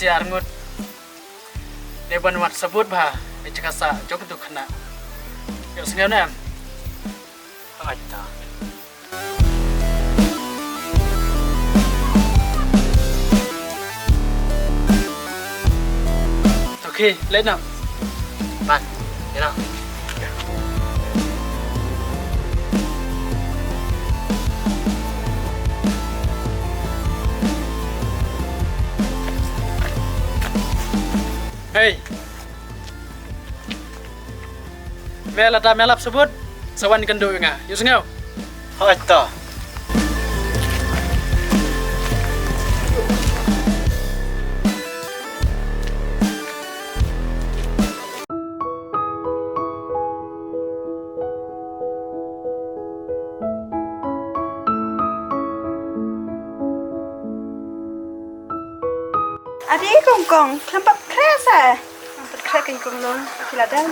siar ngut. Deban wat sebut bah, dicakasa jok tu kena. Yuk sengau nem. Aita. Okay, let now. Ban, you know. Hey. Mela ta melap sebut. Sawan kendo nga. Yuk sengau. Aita. Adik kong kelampat keras kelampat keras kan kong long kila dah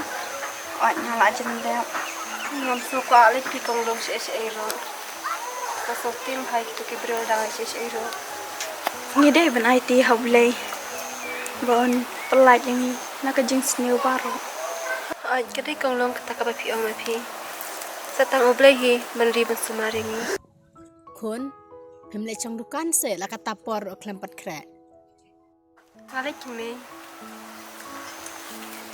nyala aja mendap ngam suka alit pi kong long ero kasok tim hai kita kibril dah ero ni deh ben IT hablay bon pelat yang ni nak kejeng snew baru jadi kong long kata kapa pi ong pi satang oblay hi ben riban sumaring kun pemle chang dukan se la kata por kelampat keras Alaikum.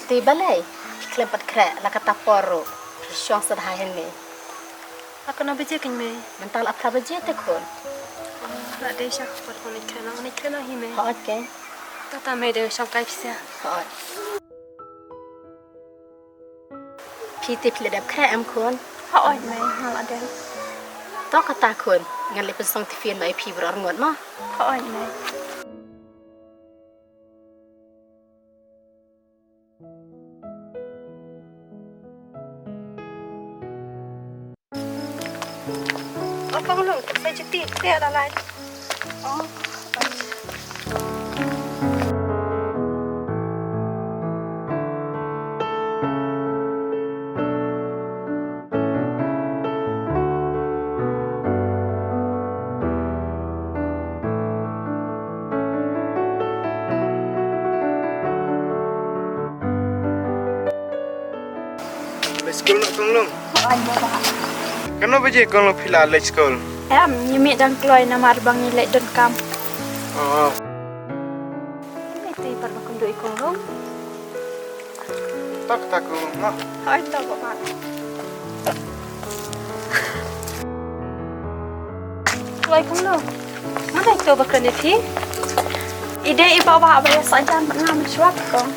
Tiba lagi kelempat krek la kata poro syong sedha hene Aku nak baca kan me. mental apa baje te kon Nak deh syak pot konik kena hi me. ha ke Tata me deh syak kai pisa. ha pi te ple dap krek am kon Ha oi me hal ada. to kata kon ngan le pesong tifien mai pi beror ngot ma Ha oi me. Apa belum? Saya cuti. Dia ada lain. Oh. School nak kong long. Ada dah. Kenapa je kong long pila le school? Nyemik dan keluar nama arbang nilai dan kam. Oh. Ini tu perlu kundu ikong long. Tak kong mah. Hai tak bapak. Keluar ikong long. Mana itu bakal ni? Ide ibu bawa bayar saja mengambil suap kong.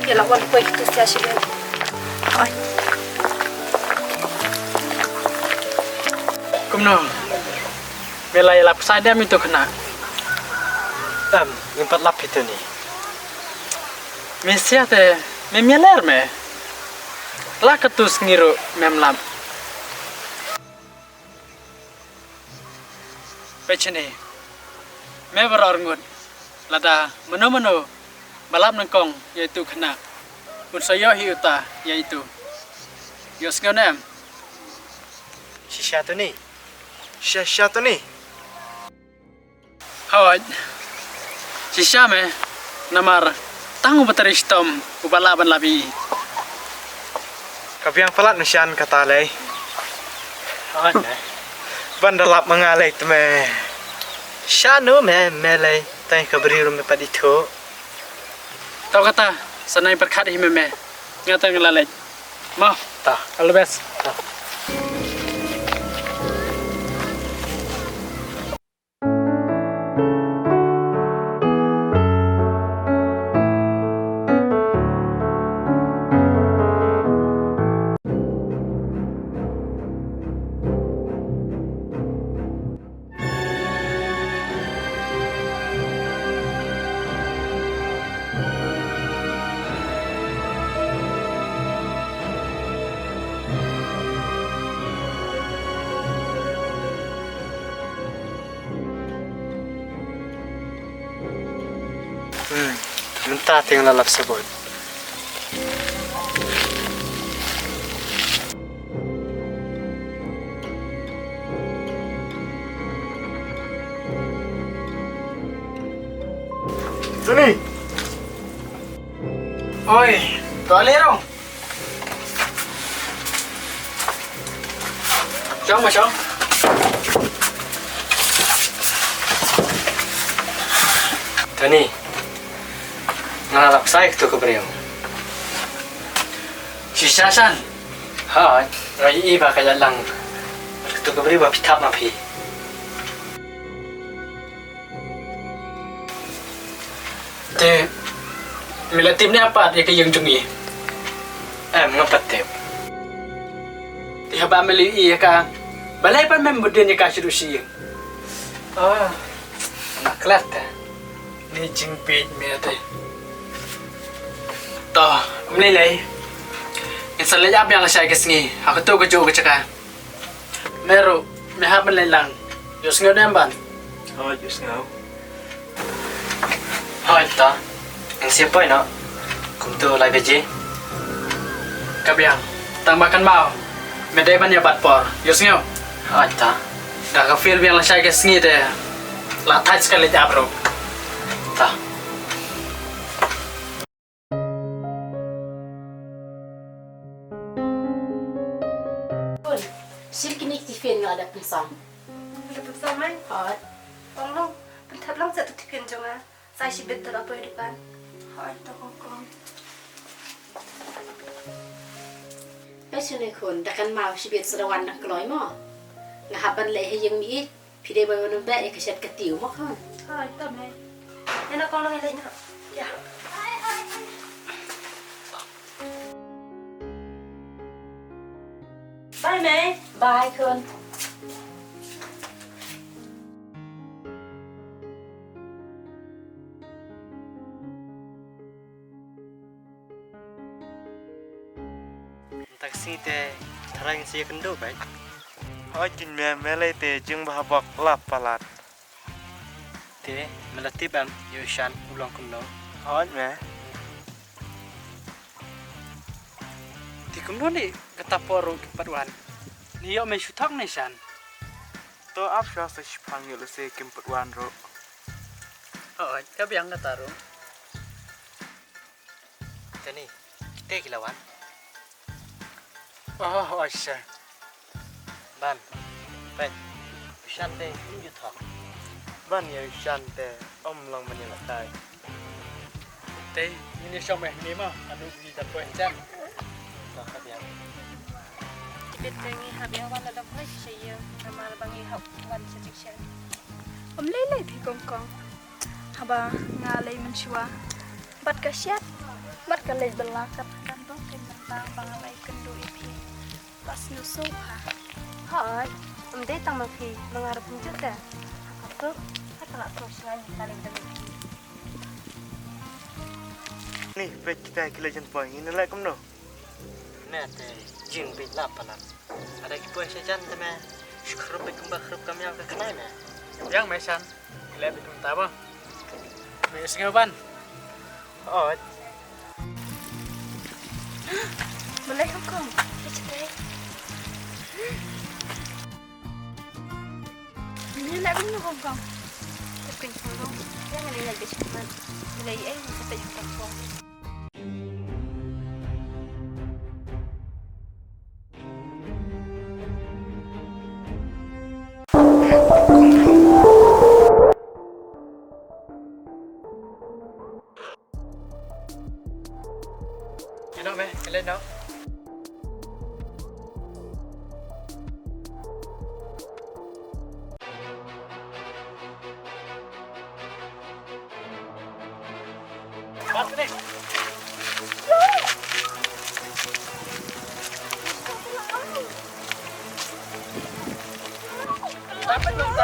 Yalah wan koi kita sia sih. Ai. Kumno. Mela lap sadam itu kena. Empat lap itu ni. Mesia te memieler me. La ketus ngiru memlam. Pecene. Me beror ngut. Lada meno-meno balap nengkong yaitu kena. Unsayo hiuta yaitu. Yos ngonem. Shisha tu ni. Shisha tu ni. Hawaj. Sisya me namar tangu bataristom ubalaban labi. Kapiang pelat nusyan kata lay. Hawaj. Bandalap mengalai tu me. Shanu me melay. Tanya kaberi rumah padito. Tau kata sanai berkat hi me. Ngata ngelalaj. Mau Tak. all the best. Mentah tinggal lalap sebut. Sini. Oi, Galero. Chong mà chong. Tani. Ngalap saya tu ke beliau. Si Sasan. Hai. Rai iba kaya lang. Tu ke beliau pitap ma pi. Te mila tim ni apa dia ke yang jungi. Ngapat tep. Ti haba meli iya ka. Balai pan mem budin ya ka sirusi. Ah. Nak kelat dah. Ni jing page me te. To, meli lai. Insan le jap yang la sai ke singi. Aku tu ke jo ke caka. Meru, me ha ban lai lang. Yo singo nem ban. Oh, just now. Hai ta. Ang siapa nak? Kum tu lai beje. Kabiang. Tang makan mau. Me dai ban ya bat por. Yo singo. Hai ta. Dah ka feel yang la sai ke singi te. La thai sekali jap ro. Ta. Kun, sirkinik tifin nga ada pensang. Ada bersama mai. Hai. Bang long, bentar long satu tikin jangan. Saya sih betul apa di depan. Hai, tak kong. Pesune kun, dakan mau sibit serawan nak keloi mo. Ngahaban le he yang mi pide boy wono ba e kaset katiu mo kan. Hai, tak mai. Enak kong long lain nak. Ya. Bye, May. Bye kun. Taksi te tharang sia kendo bai. Oi jin me melai te jing bahabak lap palat. Te melatip am Yushan ulang kuno. Oi me. Ti kuno ni kata poru kepaduan. Ni yo me shutak ni shan. To ap sha sa panggil se kempet wan ro. Oh, kabiang kata ro. Tani, kita kilawan. Oh, Aisha. Ban. Pen. Shan te yu thak. Ban ya shan te om long man ya tai. Te ini sama ni mah anu di dapat jam. Ta kabiang. Ibit jangi habi awan la dam hai saya nama bangi hab wan section. Lele thi kong. Haba ngalai menshua. Bat kasyat. Bat kalai belakat dan dong ken tang bangalai kendo ipi. Pas nusuk ha. Hai, dei tang mafi mengarap juga. Aku tak terus ngai saling demi. Ni pet kita kila jen point ini lai kum no. Nah te jing pet lap palat. Ada ki point sejan te me. Shkrup be kum ba khrup kam yang ke kanai me. Yang mesan. Ile bitum tabo. Me singaban. Oh. Boleh kong. Cepat. Ini nak bingung kong. Tapi kong. Jangan ingat bisman. Nilai ai sampai jumpa kong. You know me, ile no. Pas ni. Dapat dong,